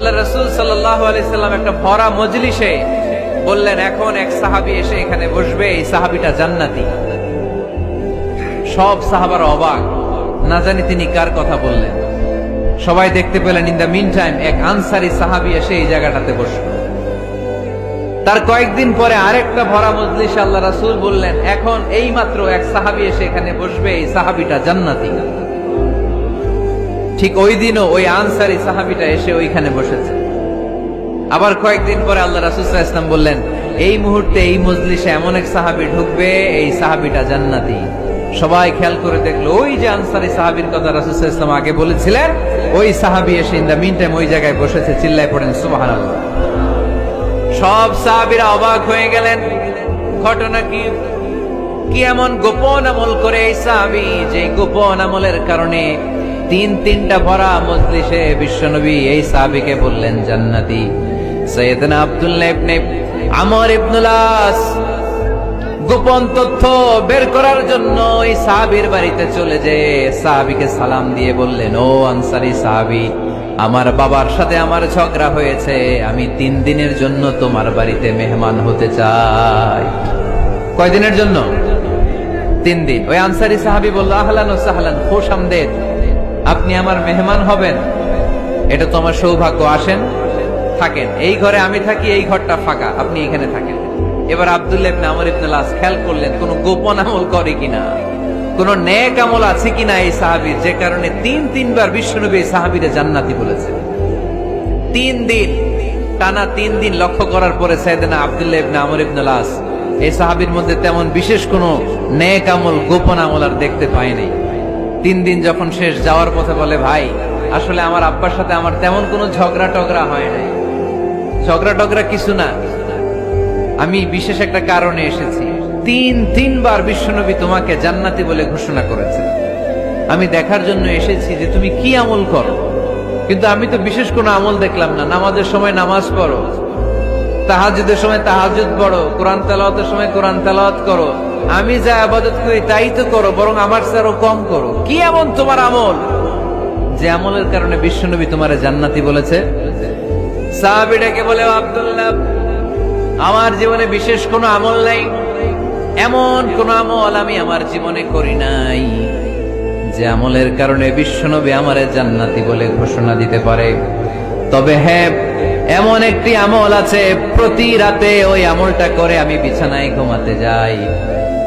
আল্লাহ রাসূল সাল্লাল্লাহু আলাইহি সাল্লাম একটা ভরা মজলিসে বললেন, এখন এক সাহাবী এসে এখানে বসবে, এই সাহাবীটা জান্নাতি। সব সাহাবারা অবাক, না জানি তিনি কার কথা বললেন। সবাই দেখতে পেলেন ইন দ্য মিন টাইম এক আনসারী সাহাবী এসে এই জায়গাটাতে বসল। তার কয়েকদিন পরে আরেকটা ভরা মজলিসে আল্লাহ রাসূল বললেন, এখন এই মাত্র এক সাহাবী এসে এখানে বসবে, এই সাহাবীটা জান্নাতি। ঠিক ওই দিনও ওই আনসারী সাহাবীটা এসে ওইখানে বসেছে। আবার কয়েকদিন পরে আল্লাহ রাসূল সাল্লাল্লাহু আলাইহি ওয়াসাল্লাম বললেন, এই মুহূর্তে এই মজলিসে এমন এক সাহাবী ঢুকবে, এই সাহাবীটা জান্নাতি। সবাই খেয়াল করে দেখলো, ওই যে আনসারী সাহাবীর কথা রাসূল সাল্লাল্লাহু আলাইহি ওয়াসাল্লাম আগে বলেছিলেন, ওই সাহাবী এসে ইন দ্য মিন টাইম ওই জায়গায় বসেছে। চিল্লায় পড়েন সুবহানাল্লাহ। সব সাহাবীরা অবাক হয়ে গেলেন। ঘটনা কি? কি এমন গোপন আমল করে এই সাহাবী, যে গোপন আমলের কারণে তিনটা ভরা মজলিসে বিশ্বনবী এই সাহাবীকে বললেন জান্নাতি। সাইয়েদনা আব্দুল্লাহ ইবনে আমর ইবনুল আস গোপন তথ্য বের করার জন্য এই সাহাবীর বাড়িতে চলে যেয়ে সাহাবীকে সালাম দিয়ে বললেন, ও আনসারী সাহাবী, আমার বাবার সাথে আমার ঝগড়া হয়েছে, আমি 3 দিনের জন্য তোমার বাড়িতে মেহমান হতে চাই। কয়দিনের জন্য? 3 দিন। ওই আনসারী সাহাবী বলল, আহলান ওয়া সাহলান, খুশ আমদেদ, আপনি আমার মেহমান হবেন, এটা তো আমার সৌভাগ্য। আসেন, থাকেন, এই ঘরে আমি থাকি, এই ঘরটা ফাঁকা, আপনি এখানে থাকেন। এবার আব্দুল্লাহ ইবনে আমর ইবনুল আস খেয়াল করলেন কোন গোপন আমল করে কিনা, কোন নেক আমল আছে কিনা এই সাহাবীর, যে কারণে 3বার বিশ্বনবী এই সাহাবীরে জান্নাতি বলেছে। 3 দিন টানা 3 দিন লক্ষ্য করার পরে সাইয়েদনা আব্দুল্লাহ ইবনে আমর ইবনুল আস এই সাহাবীর মধ্যে তেমন বিশেষ কোন নেক আমল, গোপন আমল আর দেখতে পায় নাই। 3 দিন যখন শেষ, যাওয়ার পথে বলে, ভাই আসলে আমার আব্বার সাথে আমার তেমন কোনো ঝগড়া টগড়া হয় নাই। ঝগড়া টগড়া কিছু না, আমি বিশেষ একটা কারণে এসেছি। 3বার বিশ্বনবী তোমাকে জান্নাতি বলে ঘোষণা করেছে, আমি দেখার জন্য এসেছি যে তুমি কি আমল করো। কিন্তু আমি তো বিশেষ কোনো আমল দেখলাম না। নামাজের সময় নামাজ পড়ো, তাহাজ্জুদের সময় তাহাজ্জুদ পড়ো, কোরআন তেলাওয়াতের সময় কোরআন তেলাওয়াত করো, আমি যা ইবাদত করি তাই তো করো, বরং আমার চেয়ে আরো কম করো। কি এমন তোমার আমল যে আমলের কারণে বিশ্বনবী তোমারে জান্নাতি বলেছে? সাহাবীটাকে বলে, আব্দুল্লাহ, আমার জীবনে বিশেষ কোনো আমল নাই, এমন কোন আমল আমি আমার জীবনে করি নাই যে আমলের কারণে বিশ্বনবী আমারে জান্নাতি বলে ঘোষণা দিতে পারে। তবে হ্যাঁ, এমন একটি আমল আছে, প্রতি রাতে ওই আমলটা করে আমি বিছানায় ঘুমাতে যাই।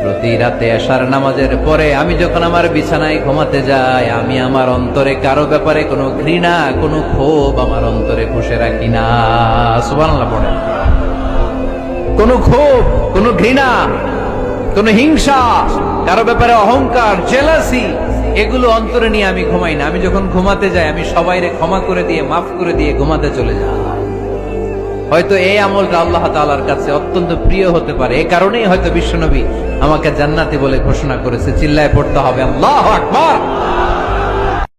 প্রতি রাতে এশার নামাজের পরে আমি যখন আমার বিছানায় ঘুমাতে যাই, আমি আমার অন্তরে কারো ব্যাপারে কোনো ঘৃণা, কোনো ক্ষোভ আমার অন্তরে পুষে রাখি না। সুবহানাল্লাহ পড়েন। কোনো ক্ষোভ, কোনো ঘৃণা, কোনো হিংসা, কারো ব্যাপারে অহংকার, জেলাসি, এগুলো অন্তরে নিয়ে আমি ঘুমাই না। আমি যখন ঘুমাতে যাই, আমি সবাইরে ক্ষমা করে দিয়ে, মাফ করে দিয়ে ঘুমাতে চলে যাই। হয়তো এই আমলটা আল্লাহ তাআলার কাছে অত্যন্ত প্রিয় হতে পারে, এই কারণেই হয়তো বিশ্বনবী আমাকে জান্নাতি বলে ঘোষণা করেছে। চিল্লায় পড়তে হবে আল্লাহু আকবার।